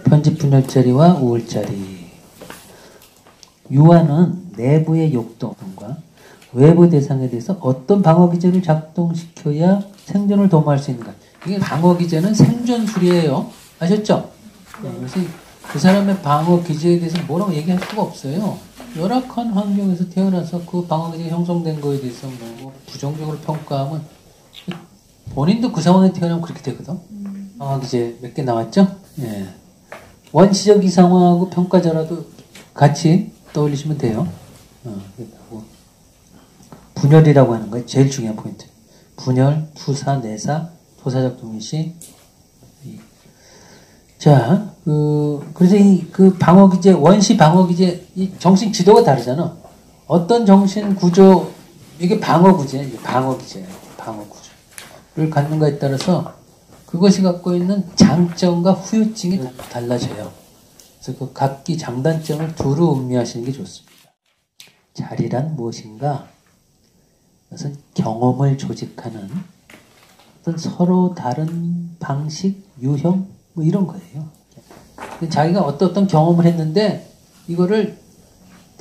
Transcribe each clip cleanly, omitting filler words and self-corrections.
편집분열자리와 우울자리. 유아는 내부의 욕동과 외부 대상에 대해서 어떤 방어기제를 작동시켜야 생존을 도모할 수 있는가. 이게 방어기제는 생존술이에요. 아셨죠? 그래서 그 사람의 방어기제에 대해서 뭐라고 얘기할 수가 없어요. 열악한 환경에서 태어나서 그 방어기제가 형성된 거에 대해서 뭐 부정적으로 평가하면 본인도 그 상황에 태어나면 그렇게 되거든. 방어기제 몇 개 나왔죠? 예. 원시적 이상화하고 평가자라도 같이 떠올리시면 돼요. 분열이라고 하는 거예요. 제일 중요한 포인트. 분열, 투사, 내사, 토사적 동일시. 자, 그래서 그 방어기제, 원시 방어기제, 이 정신 지도가 다르잖아. 어떤 정신 구조, 이게 방어구제, 방어기제예요. 방어구조를 갖는가에 따라서 그것이 갖고 있는 장점과 후유증이 달라져요. 그래서 그 각기 장단점을 두루 음미하시는 게 좋습니다. 자리란 무엇인가? 그것은 경험을 조직하는 어떤 서로 다른 방식, 유형, 뭐 이런 거예요. 자기가 어떤 경험을 했는데 이거를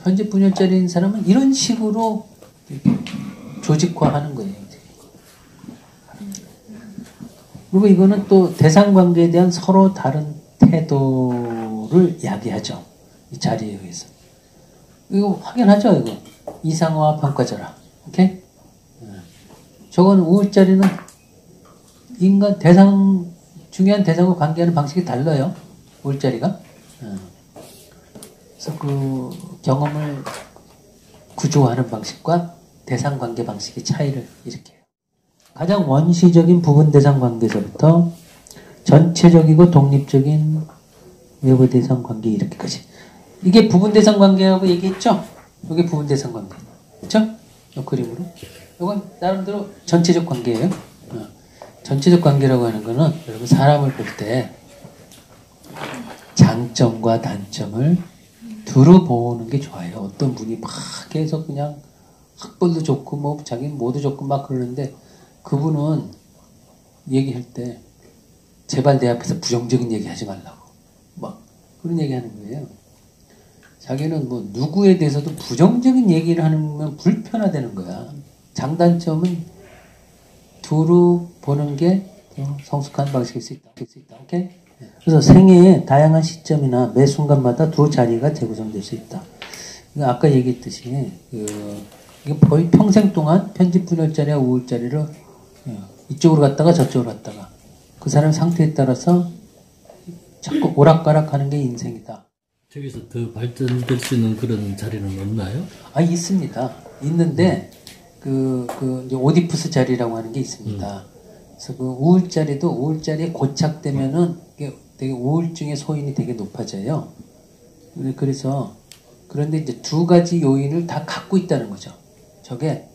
편집분열자리인 사람은 이런 식으로 조직화하는 거예요. 그리고 이거는 또 대상관계에 대한 서로 다른 태도를 이야기하죠. 이 자리에 의해서. 이거 확인하죠, 이거. 이상화 평가자라. 오케이? 저건 우울자리는 인간 중요한 대상과 관계하는 방식이 달라요. 우울자리가. 그래서 그 경험을 구조하는 방식과 대상 관계 방식의 차이를 일으켜요. 가장 원시적인 부분 대상 관계에서부터 전체적이고 독립적인 외부 대상 관계 이렇게까지. 이게 부분 대상 관계라고 얘기했죠? 이게 부분 대상 관계. 그렇죠? 이 그림으로. 이건 나름대로 전체적 관계예요. 전체적 관계라고 하는 거는 여러분 사람을 볼 때 장점과 단점을 두루 보는 게 좋아요. 어떤 분이 막 계속 그냥 학벌도 좋고 뭐 자기는 뭐도 좋고 막 그러는데 그분은 얘기할 때 제발 내 앞에서 부정적인 얘기 하지 말라고 막 그런 얘기 하는 거예요. 자기는 뭐 누구에 대해서도 부정적인 얘기를 하면 불편하다는 거야. 장단점은 두루 보는 게 성숙한 방식일 수 있다. 오케이? 그래서 생애의 다양한 시점이나 매 순간마다 두 자리가 재구성될 수 있다. 아까 얘기했듯이 이게 거의 평생 동안 편집분열자리와 우울자리를 이쪽으로 갔다가 저쪽으로 갔다가 그 사람 상태에 따라서 자꾸 오락가락하는 게 인생이다. 저기서 더 발전될 수 있는 그런 자리는 없나요? 아, 있습니다. 있는데 이제 오디푸스 자리라고 하는 게 있습니다. 그래서 그 우울자리도 우울자리에 고착되면은 이게 되게 우울증의 소인이 되게 높아져요. 그래서 그런데 이제 두 가지 요인을 다 갖고 있다는 거죠. 저게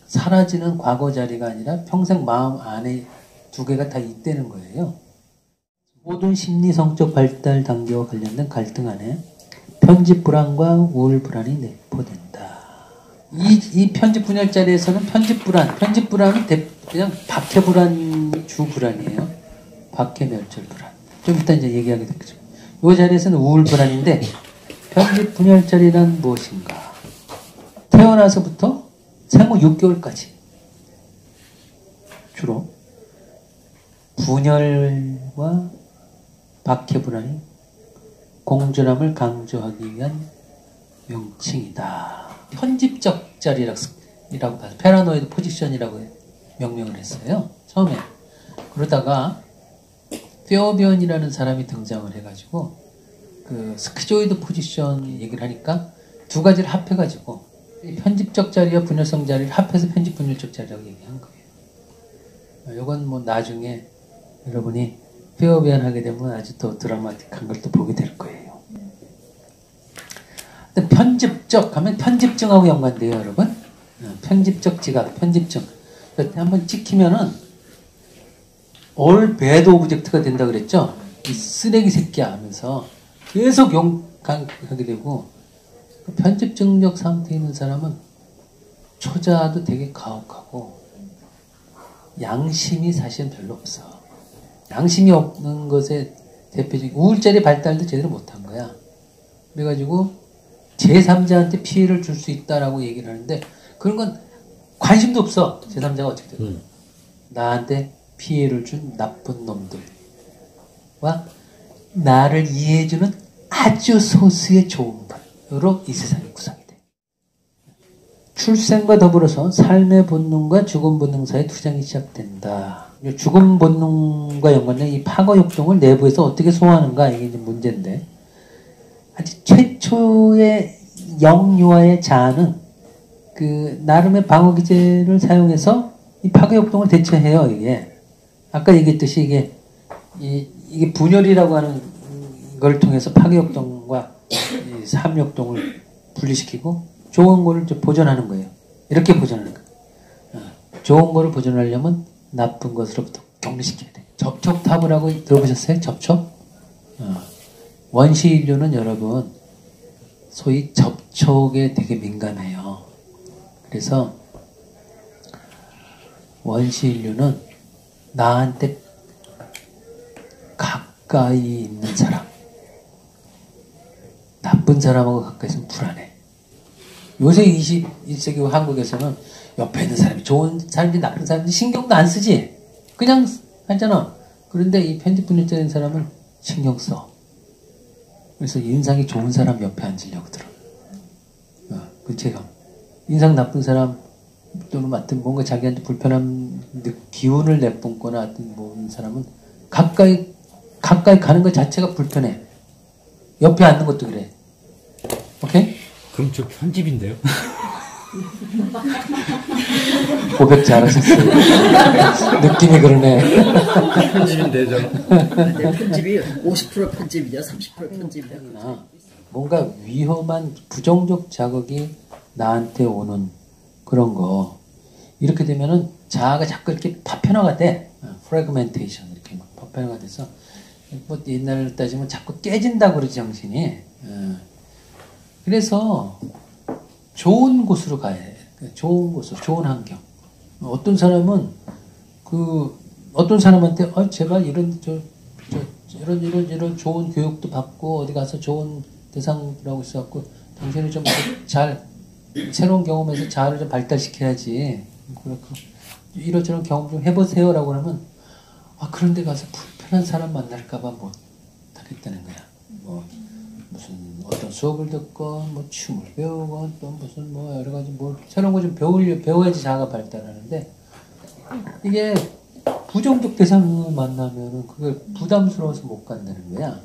사라지는 과거 자리가 아니라 평생 마음 안에 두 개가 다 있다는 거예요. 모든 심리성적 발달 단계와 관련된 갈등 안에 편집 불안과 우울 불안이 내포된다. 이 편집 분열자리에서는 편집 불안은 그냥 박해 불안 주 불안이에요. 박해 멸절 불안. 좀 이따 이제 얘기하게 되겠죠. 이 자리에서는 우울 불안인데 편집 분열자리란 무엇인가? 태어나서부터 생후 6개월까지 주로 분열과 박해 불안이 공존함을 강조하기 위한 명칭이다. 편집적 자리라고 봐서 패러노이드 포지션이라고 명명을 했어요. 처음에. 그러다가 페어비언이라는 사람이 등장을 해가지고 그 스키조이드 포지션 얘기를 하니까 두 가지를 합해가지고 편집적 자리와 분열성 자리를 합해서 편집 분열적 자리라고 얘기한 거예요. 이건 뭐 나중에 여러분이 페어비언 하게 되면 아주 더 드라마틱한 걸 또 보게 될 거예요. 편집적 하면 편집증하고 연관돼요, 여러분. 편집적 지각, 편집증. 한번 찍히면은 all bad object가 된다 그랬죠? 이 쓰레기 새끼야 하면서 계속 욕하게 되고 편집증적 상태에 있는 사람은 초자도 되게 가혹하고 양심이 사실은 별로 없어. 양심이 없는 것에 대표적인 우울자리 발달도 제대로 못한 거야. 그래가지고 제3자한테 피해를 줄 수 있다라고 얘기를 하는데 그런 건 관심도 없어. 제3자가 어떻게 돼? 나한테 피해를 준 나쁜 놈들과 나를 이해해주는 아주 소수의 좋은 분으로 이 세상이 구성이 돼. 출생과 더불어서 삶의 본능과 죽음 본능 사이의 투쟁이 시작된다. 죽음 본능과 연관된 이 파거 역동을 내부에서 어떻게 소화하는가 이게 이제 문제인데 아직 최초의 영유아의 자아는 그 나름의 방어 기제를 사용해서 이 파거 역동을 대처해요. 이게 아까 얘기했듯이 이게 분열이라고 하는 걸 통해서 파괴 역동과 삼 역동을 분리시키고 좋은 거를 보존하는 거예요. 이렇게 보존하는 거예요. 좋은 거를 보존하려면 나쁜 것으로부터 격리시켜야 돼. 접촉탑을 하고 들어보셨어요? 접촉? 원시 인류는 여러분 소위 접촉에 되게 민감해요. 그래서 원시 인류는 나한테 가까이 있는 사람, 나쁜 사람하고 가까이 있으면 불안해. 요새 21세기 한국에서는 옆에 있는 사람이 좋은 사람인지 나쁜 사람인지 신경도 안 쓰지. 그냥 하잖아. 그런데 이 편집분열자인 사람은 신경 써. 그래서 인상이 좋은 사람 옆에 앉으려고 들어. 그체가 인상 나쁜 사람 또는 하여튼 뭔가 자기한테 불편한 기운을 내뿜거나 하여튼 모르는 사람은 가까이 가는 것 자체가 불편해. 옆에 앉는 것도 그래. 오케이? 그럼 저 편집인데요? 고백 잘하셨어요. 느낌이 그러네. 편집인데 저. 편집이 50% 편집이냐 30% 편집이냐. 뭔가 위험한 부정적 자극이 나한테 오는 그런 거. 이렇게 되면은 자아가 자꾸 이렇게 파편화가 돼. 프래그멘테이션 이렇게 막 파편화가 돼서 뭐 옛날로 따지면 자꾸 깨진다 그러지 정신이. 그래서 좋은 곳으로 가야 해. 좋은 곳으로, 좋은 환경. 어떤 사람은 어떤 사람한테 제발 이런 좋은 교육도 받고 어디 가서 좋은 대상들하고 있어갖고 당신이 좀 새로운 경험에서 자아를 좀 발달시켜야지. 이런저런 경험 좀 해보세요라고 하면 그런 데 가서 불편한 사람 만날까봐 못 하겠다는 거야. 무슨 어떤 수업을 듣건 춤을 배우건 또 무슨 여러 가지 새로운 거 좀 배워야지 자아가 발달하는데 이게 부정적 대상을 만나면은 그게 부담스러워서 못 간다는 거야.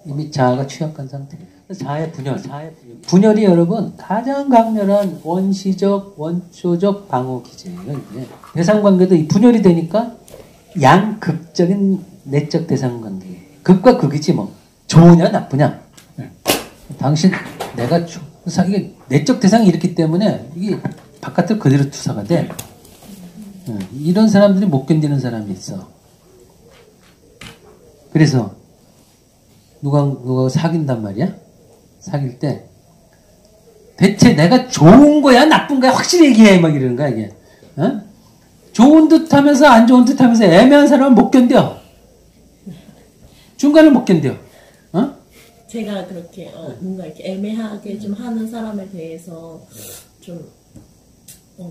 이미 자아가 취약한 상태. 자아의 분열이 여러분 가장 강렬한 원초적 방어 기제예요. 이게 대상 관계도 이 분열이 되니까 양극적인 내적 대상 관계. 극과 극이지 뭐. 좋으냐 나쁘냐. 당신 내가 이게 내적 대상이 이렇기 때문에 이게 바깥으로 그대로 투사가 돼. 이런 사람들이 못 견디는 사람이 있어. 그래서 누가 사귄단 말이야? 사귈 때 대체 내가 좋은 거야 나쁜 거야 확실히 얘기해 막 이러는 거야 이게. 좋은 듯 하면서 안 좋은 듯 하면서 애매한 사람은 못 견뎌. 중간을 못 견뎌. 제가 그렇게 뭔가 이렇게 애매하게 좀 하는 사람에 대해서 좀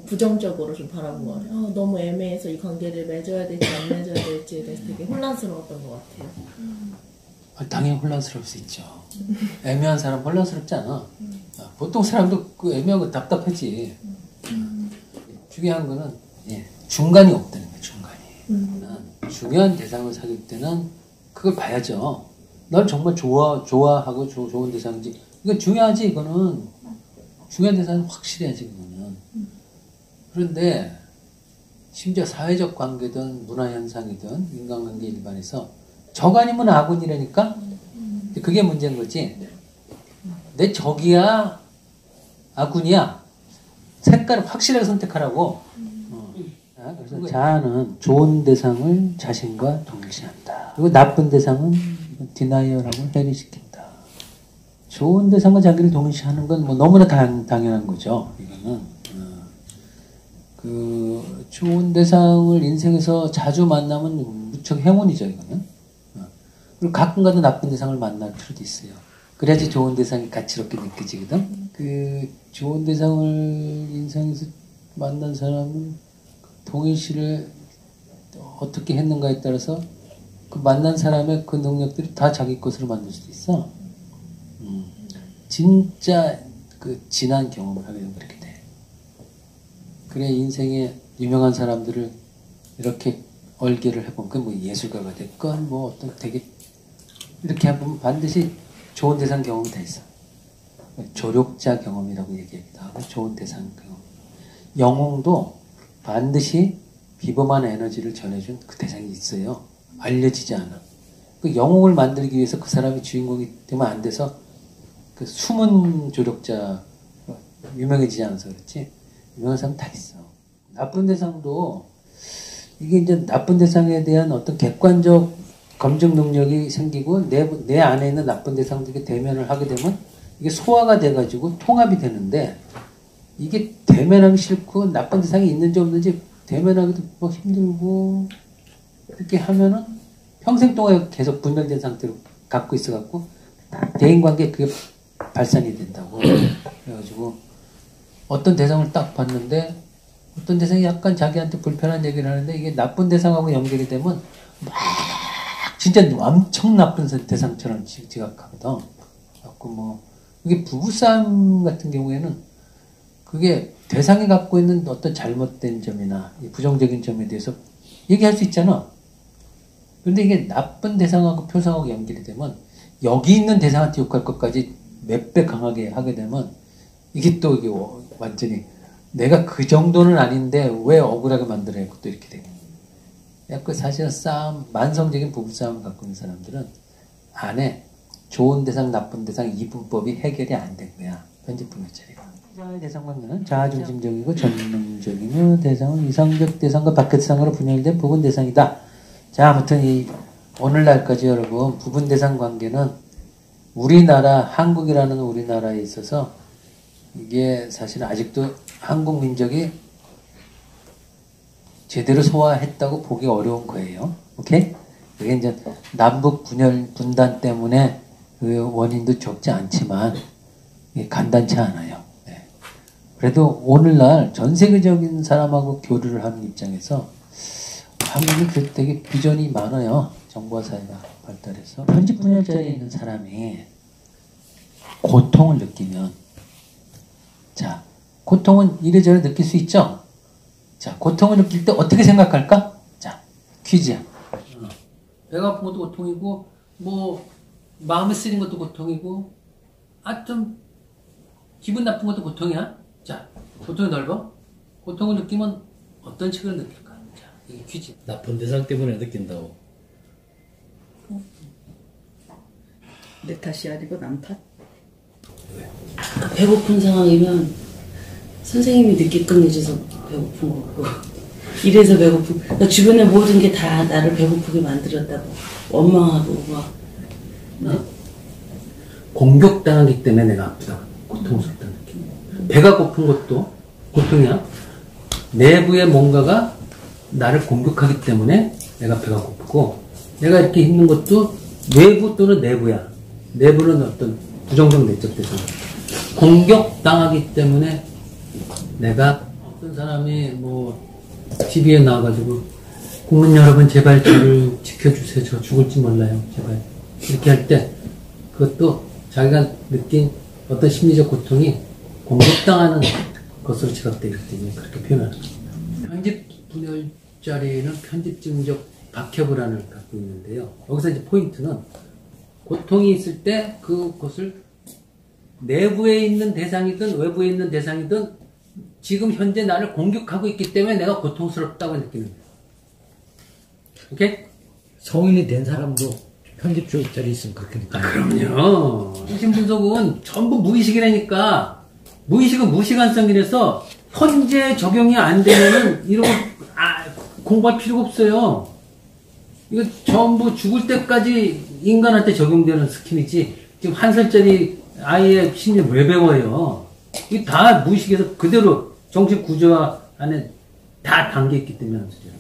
부정적으로 좀 바라본 것 같아요. 너무 애매해서 이 관계를 맺어야 될지 안 맺어야 될지에 대해서 되게 혼란스러웠던 것 같아요. 당연히 혼란스러울 수 있죠. 애매한 사람 혼란스럽지 않아. 보통 사람도 그 애매하고 답답하지. 중요한 거는 중간이 없다는 거예요. 중간이. 중요한 대상을 사귈 때는 그걸 봐야죠. 널 정말 좋아하고 좋은 대상인지. 이거 중요하지, 이거는. 중요한 대상은 확실해야지, 그거는. 그런데, 심지어 사회적 관계든 문화현상이든 인간관계 일반에서 적 아니면 아군이라니까? 그게 문제인 거지. 내 적이야? 아군이야? 색깔을 확실하게 선택하라고. 그래서 자아는 좋은 대상을 자신과 동일시한다. 그리고 나쁜 대상은 디나이어라고 해리시킨다. 좋은 대상과 자기를 동일시하는 건 너무나 당연한 거죠. 이거는 좋은 대상을 인생에서 자주 만나면 무척 행운이죠. 이거는 그리고 가끔가다 나쁜 대상을 만날 필요도 있어요. 그래야지 좋은 대상이 가치롭게 느껴지거든. 그 좋은 대상을 인생에서 만난 사람은 동일 시를 어떻게 했는가에 따라서 그 만난 사람의 그 능력들이 다 자기 것으로 만들 수도 있어. 진짜 그 진한 경험을 하게 되면 그렇게 돼. 그래 인생에 유명한 사람들을 이렇게 얼개를 해보면 그 뭐 예술가가 됐건 뭐 어떤 되게 이렇게 해보면 반드시 좋은 대상 경험이 다 있어. 조력자 경험이라고 얘기하기도 하고 좋은 대상 경험. 영웅도 반드시 비범한 에너지를 전해준 그 대상이 있어요. 알려지지 않아. 그 영웅을 만들기 위해서 그 사람이 주인공이 되면 안 돼서 그 숨은 조력자 유명해지지 않아서 그렇지. 유명한 사람 다 있어. 나쁜 대상도 이게 이제 나쁜 대상에 대한 어떤 객관적 검증 능력이 생기고 내 안에 있는 나쁜 대상들이 대면을 하게 되면 이게 소화가 돼가지고 통합이 되는데 이게 대면하기 싫고 나쁜 대상이 있는지 없는지 대면하기도 뭐 힘들고 이렇게 하면은 평생 동안 계속 분열된 상태로 갖고 있어갖고 대인관계에 그게 발산이 된다고. 그래가지고 어떤 대상을 딱 봤는데 어떤 대상이 약간 자기한테 불편한 얘기를 하는데 이게 나쁜 대상하고 연결이 되면 막 진짜 엄청 나쁜 대상처럼 지각하거든. 갖고 뭐 이게 부부싸움 같은 경우에는 그게 대상이 갖고 있는 어떤 잘못된 점이나 부정적인 점에 대해서 얘기할 수 있잖아. 근데 이게 나쁜 대상하고 표상하고 연결이 되면 여기 있는 대상한테 욕할 것까지 몇 배 강하게 하게 되면 이게 또 이게 완전히 내가 그 정도는 아닌데 왜 억울하게 만들어야 또 이렇게 되고. 약간 사실은 싸움, 만성적인 부부싸움을 갖고 있는 사람들은 안에 좋은 대상, 나쁜 대상 이분법이 해결이 안 된 거야. 편집분열자리가. 자아의 대상 관계는 자아중심적이고 전능적이며 대상은 이상적 대상과 밖의 대상으로 분열된 부분 대상이다. 자, 아무튼 이 오늘날까지 여러분 부분 대상 관계는 우리나라, 한국이라는 우리나라에 있어서 이게 사실 아직도 한국 민족이 제대로 소화했다고 보기 어려운 거예요. 오케이? 그게 이제 남북 분단 때문에 그 원인도 적지 않지만 간단치 않아요. 네. 그래도 오늘날 전 세계적인 사람하고 교류를 하는 입장에서 한국이 되게 비전이 많아요. 정보화 사회가 발달해서 편집 분열자에 있는 사람이 고통을 느끼면 자, 고통은 이래저래 느낄 수 있죠? 자, 고통을 느낄 때 어떻게 생각할까? 자, 퀴즈야. 배가 아픈 것도 고통이고, 뭐, 마음에 쓰린 것도 고통이고, 하여튼, 기분 나쁜 것도 고통이야. 자, 고통이 넓어? 고통을 느끼면 어떤 식으로 느낄까? 자, 이게 퀴즈. 나쁜 대상 때문에 느낀다고. 내 탓이 아니고 남 탓? 배고픈 상황이면 선생님이 늦게 끝내줘서 배고픈 거고 이래서 배고픈 그러니까 주변의 모든 게 다 나를 배고프게 만들었다고 원망하고 막 공격당하기 때문에 내가 아프다. 고통스럽다는 느낌. 배가 고픈 것도 고통이야. 내부에 뭔가가 나를 공격하기 때문에 내가 배가 고프고 내가 이렇게 힘든 것도 외부 또는 내부야. 내부는 어떤 부정적 내적 대상. 공격당하기 때문에 내가 어떤 사람이 뭐 TV에 나와가지고 국민 여러분 제발 저를 지켜주세요. 저 죽을지 몰라요. 제발. 이렇게 할 때 그것도 자기가 느낀 어떤 심리적 고통이 공격당하는 것으로 지각되기 때문에 그렇게 표현하는 겁니다. 편집 분열자리에는 편집증적 박혀불안을 갖고 있는데요. 여기서 이제 포인트는 고통이 있을 때 그것을 내부에 있는 대상이든 외부에 있는 대상이든 지금 현재 나를 공격하고 있기 때문에 내가 고통스럽다고 느끼는 거예요. 오케이? 성인이 된 사람도 편집자리 있으면 그렇게 느껴요. 그럼요. 정신 분석은 전부 무의식이라니까. 무의식은 무시간성이라서 현재 적용이 안 되면은 이런 공부할 필요가 없어요. 이거 전부 죽을 때까지 인간한테 적용되는 스킬이지. 지금 1살짜리 아이의 심리 왜 배워요? 이게 다 무의식에서 그대로 정신 구조화 안에 다 담겨 있기 때문에 하는 소리예요.